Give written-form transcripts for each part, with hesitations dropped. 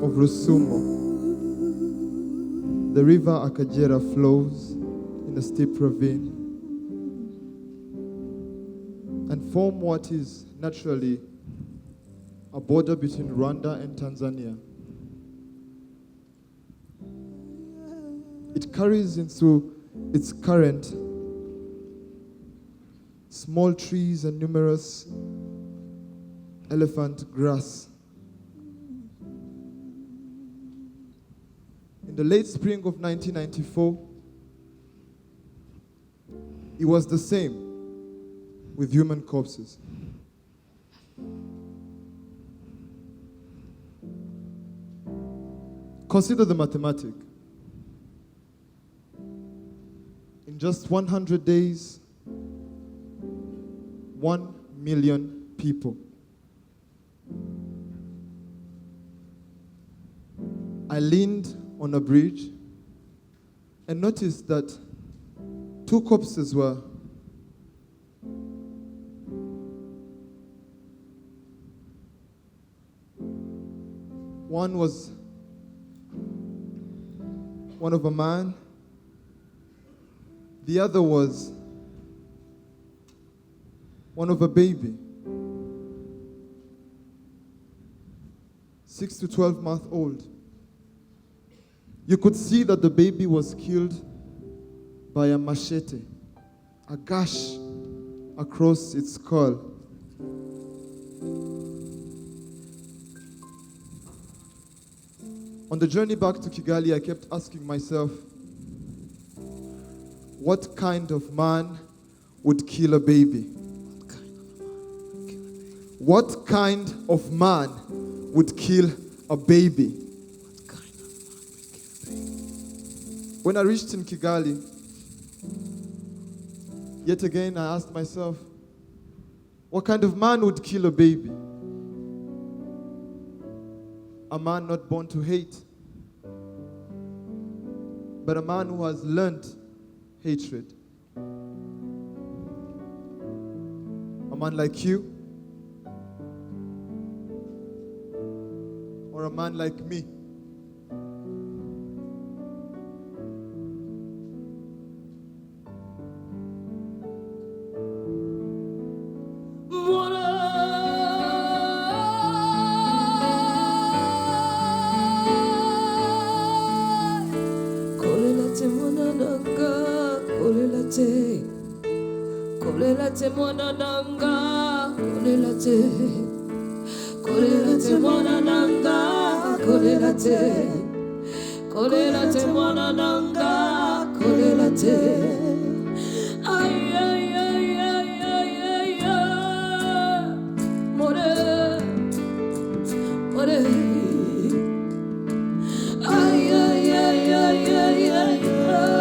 of Rusumo, the river Akagera flows in a steep ravine and form what is naturally a border between Rwanda and Tanzania. It carries into its current small trees and numerous elephant grass. In the late spring of 1994, it was the same with human corpses. Consider the mathematic. In just 100 days, 1 million people. I leaned on a bridge and noticed that 2 corpses were one was one of a man, the other was one of a baby, 6 to 12 months old. You could see that the baby was killed by a machete, a gash across its skull. On the journey back to Kigali, I kept asking myself, what kind of man would kill a baby? What kind of man would kill a baby? When I reached in Kigali, yet again I asked myself, what kind of man would kill a baby? A man not born to hate, but a man who has learned hatred. A man like you, or a man like me. Kolelate mwana nanga, kolelate, kolelate mwana nanga, kolelate, kolelate mwana nanga, kolelate. Ay ay ay ay ay ay ay, more, more. Ay ay ay ay ay ay ay, more.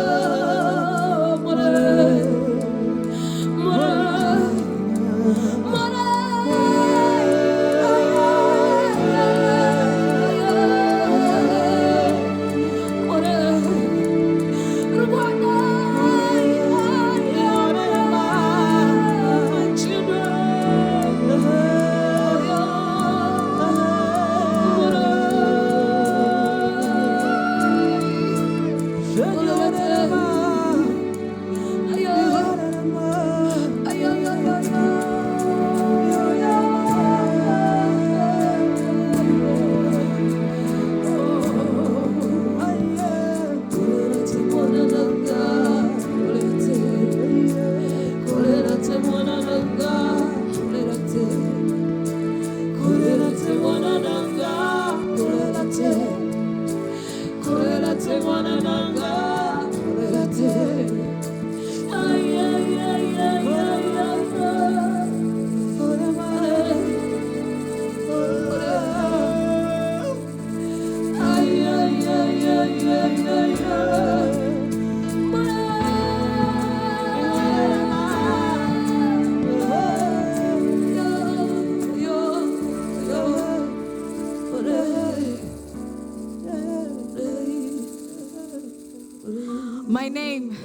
My name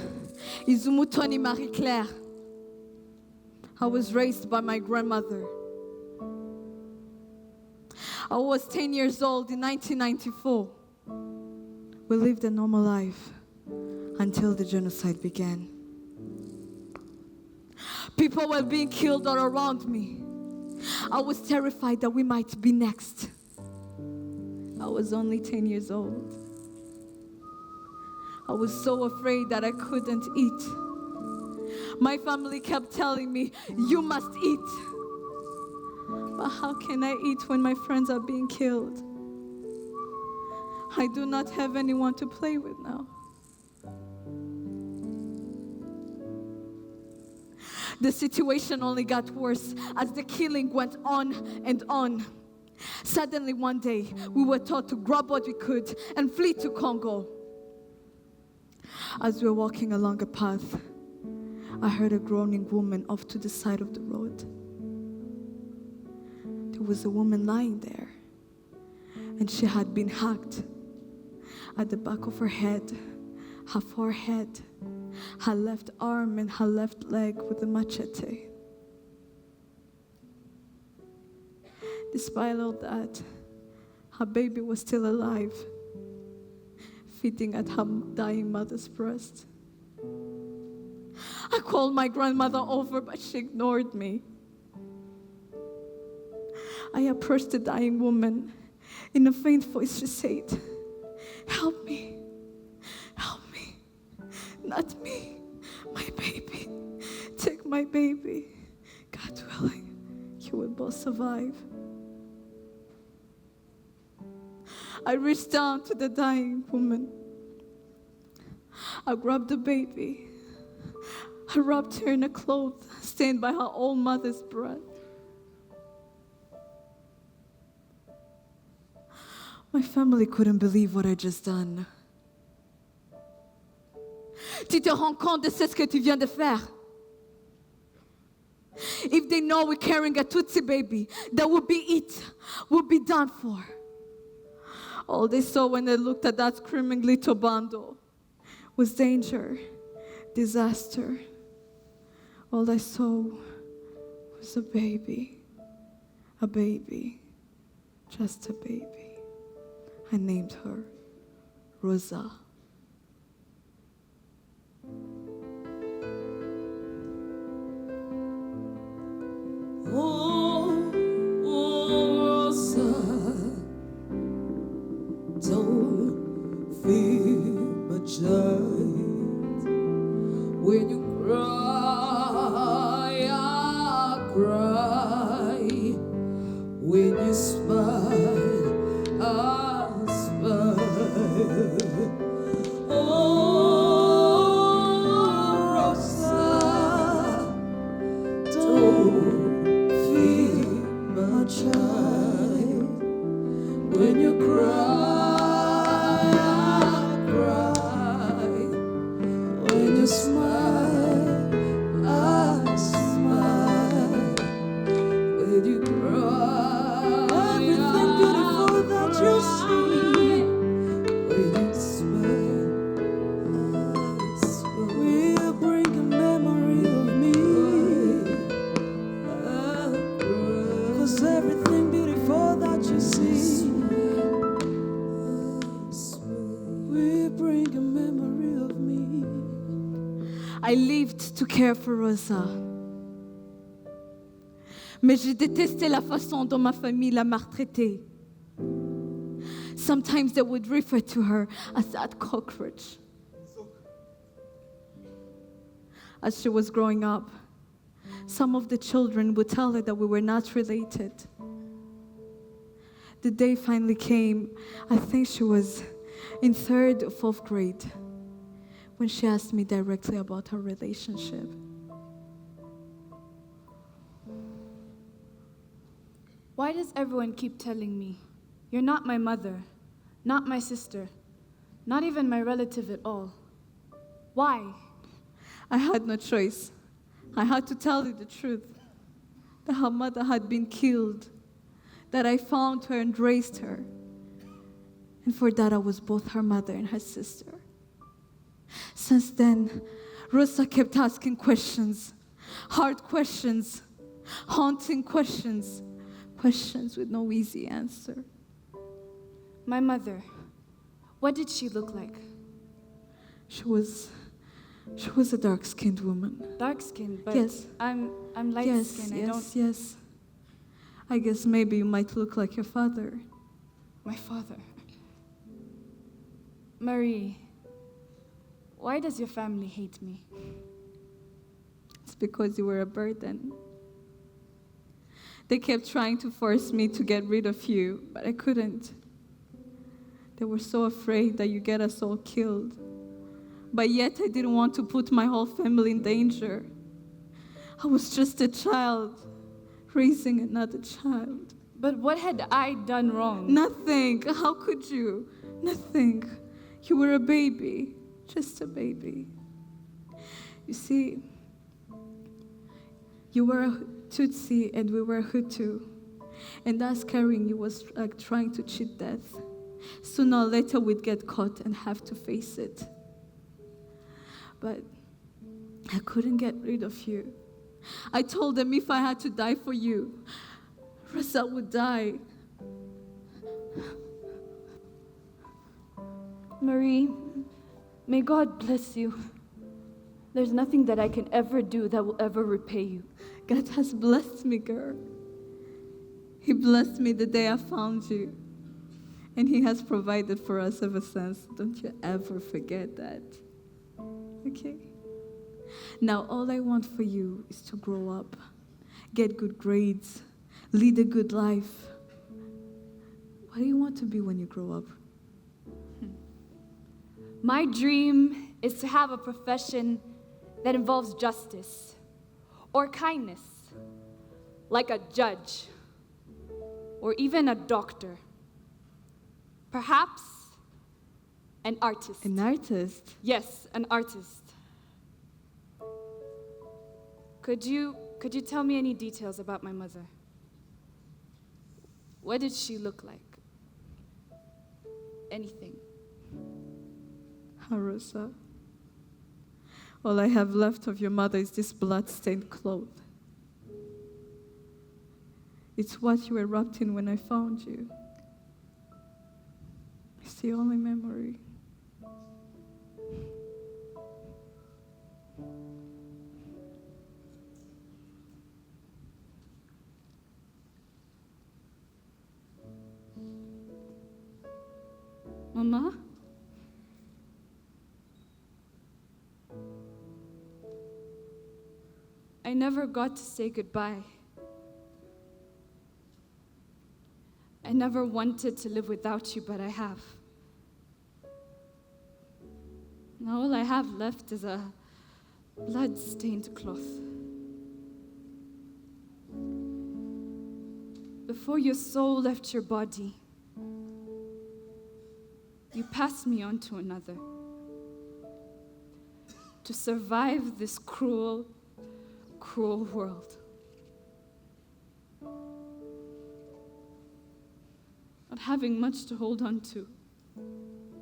is Umutoni Marie-Claire. I was raised by my grandmother. I was 10 years old in 1994. We lived a normal life until the genocide began. People were being killed all around me. I was terrified that we might be next. I was only 10 years old. I was so afraid that I couldn't eat. My family kept telling me, "You must eat." But how can I eat when my friends are being killed? I do not have anyone to play with now. The situation only got worse as the killing went on and on. Suddenly one day, we were told to grab what we could and flee to Congo. As we were walking along a path, I heard a groaning woman off to the side of the road. There was a woman lying there, and she had been hacked at the back of her head, her forehead, her left arm, and her left leg with a machete. Despite all that, her baby was still alive, feeding at her dying mother's breast. I called my grandmother over, but she ignored me. I approached the dying woman. In a faint voice, she said, "Help me, help me, not me, my baby. Take my baby. God willing, you will both survive." I reached down to the dying woman. I grabbed the baby. I wrapped her in a cloth stained by her own mother's blood. My family couldn't believe what I just done. Tu te rends compte de ce que tu viens de faire? If they know we're carrying a Tutsi baby, that will be it. Will be done for. All they saw when they looked at that screaming little bundle was danger, disaster. All I saw was a baby, just a baby. I named her Rosa. Oh, Rosa, don't fear my child. When you cry, I cry. When you smile, I smile. Oh, Rosa, don't fear my child. When you cry, I cry. When you smile, I smile. When you cry, everything beautiful that you see. When you smile, I smile. Will bring a memory of me. Cause everything beautiful that you see will bring a memory of me. I lived to care for Rosa. Mais je détestais la façon dont ma famille l'a maltraitée. Sometimes they would refer to her as that cockroach. As she was growing up, some of the children would tell her that we were not related. The day finally came, I think she was in 3rd or 4th grade, when she asked me directly about her relationship. Why does everyone keep telling me, "You're not my mother, not my sister, not even my relative at all"? Why? I had no choice. I had to tell you the truth, that her mother had been killed, that I found her and raised her. And for that, I was both her mother and her sister. Since then, Rosa kept asking questions, hard questions, haunting questions, questions with no easy answer. My mother, what did she look like? She was a dark-skinned woman. Dark-skinned, but Yes. I'm light-skinned. Yes. I guess maybe you might look like your father. My father. Marie, why does your family hate me? It's because you were a burden. They kept trying to force me to get rid of you, but I couldn't. They were so afraid that you get us all killed. But yet I didn't want to put my whole family in danger. I was just a child, raising another child. But what had I done wrong? Nothing. How could you? Nothing. You were a baby, just a baby. You see, you were a Tutsi and we were Hutu. And us carrying you was like trying to cheat death. Sooner or later we'd get caught and have to face it. But I couldn't get rid of you. I told them if I had to die for you, Rasa would die. Marie, may God bless you. There's nothing that I can ever do that will ever repay you. God has blessed me, girl. He blessed me the day I found you. And He has provided for us ever since. Don't you ever forget that. Okay? Now, all I want for you is to grow up, get good grades, lead a good life. What do you want to be when you grow up? My dream is to have a profession that involves justice or kindness, like a judge or even a doctor. Perhaps an artist. An artist? Yes, an artist. Could you tell me any details about my mother? What did she look like? Anything. Harusa, all I have left of your mother is this blood-stained cloth. It's what you were wrapped in when I found you. It's the only memory. Mama? I never got to say goodbye. I never wanted to live without you, but I have. Now all I have left is a blood-stained cloth. Before your soul left your body, you passed me on to another. To survive this cruel, cruel world. Not having much to hold on to.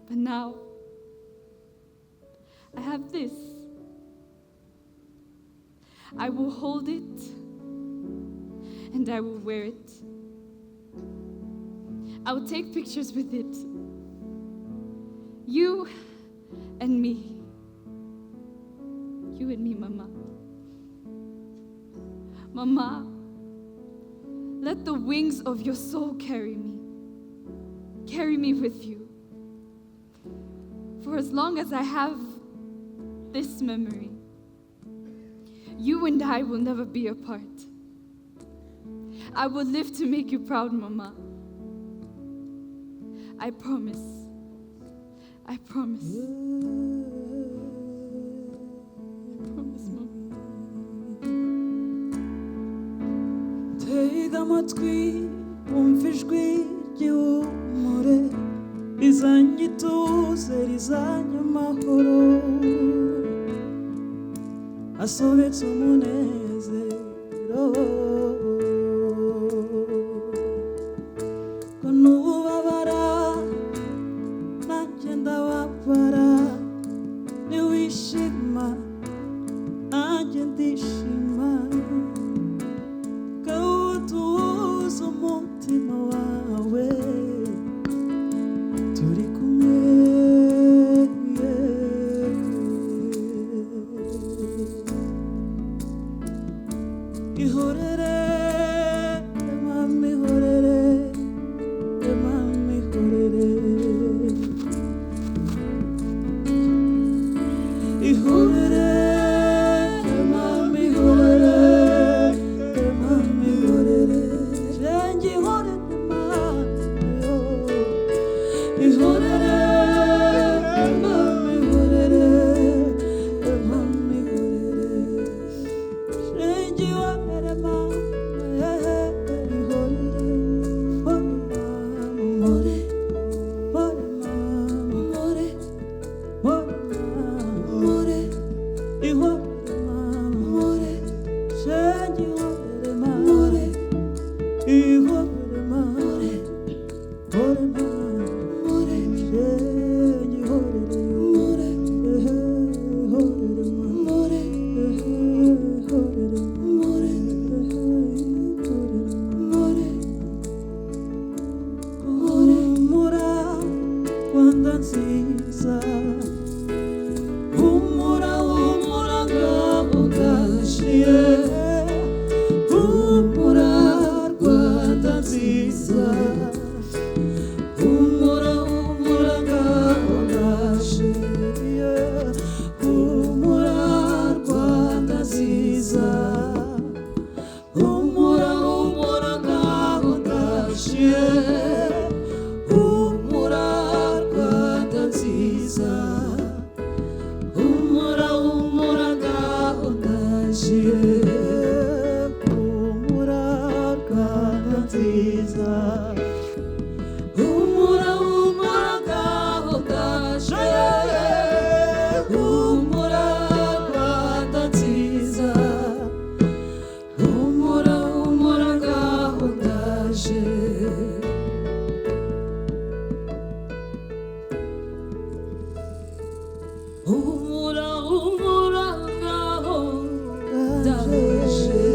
But now, I have this. I will hold it, and I will wear it. I will take pictures with it. You and me. You and me, Mama. Mama, let the wings of your soul carry me. Carry me with you. For as long as I have this memory, you and I will never be apart. I will live to make you proud, Mama. I promise. I promise. Promise, Mama. Tega amatwi wumva ijwi ry'ihumure rizanye ituze rizanye amahoro asobetse umunezero ko nubabara nanjye ndababara niwishima nanjye ndishima ko utuza umunezero Rwanda nziza, humura humura ngaho gashiye, humura Rwanda nziza, humura humura ngaho gashiye, humura Rwanda nziza, humura humura ngaho gashiye, humura Rwanda nziza, humura humura ngaho gashiye, humura Rwanda nziza, humura humura ngaho gashiye, humura Rwanda nziza, humura humura ngaho gashiye. Humura humura ngaho gashiye.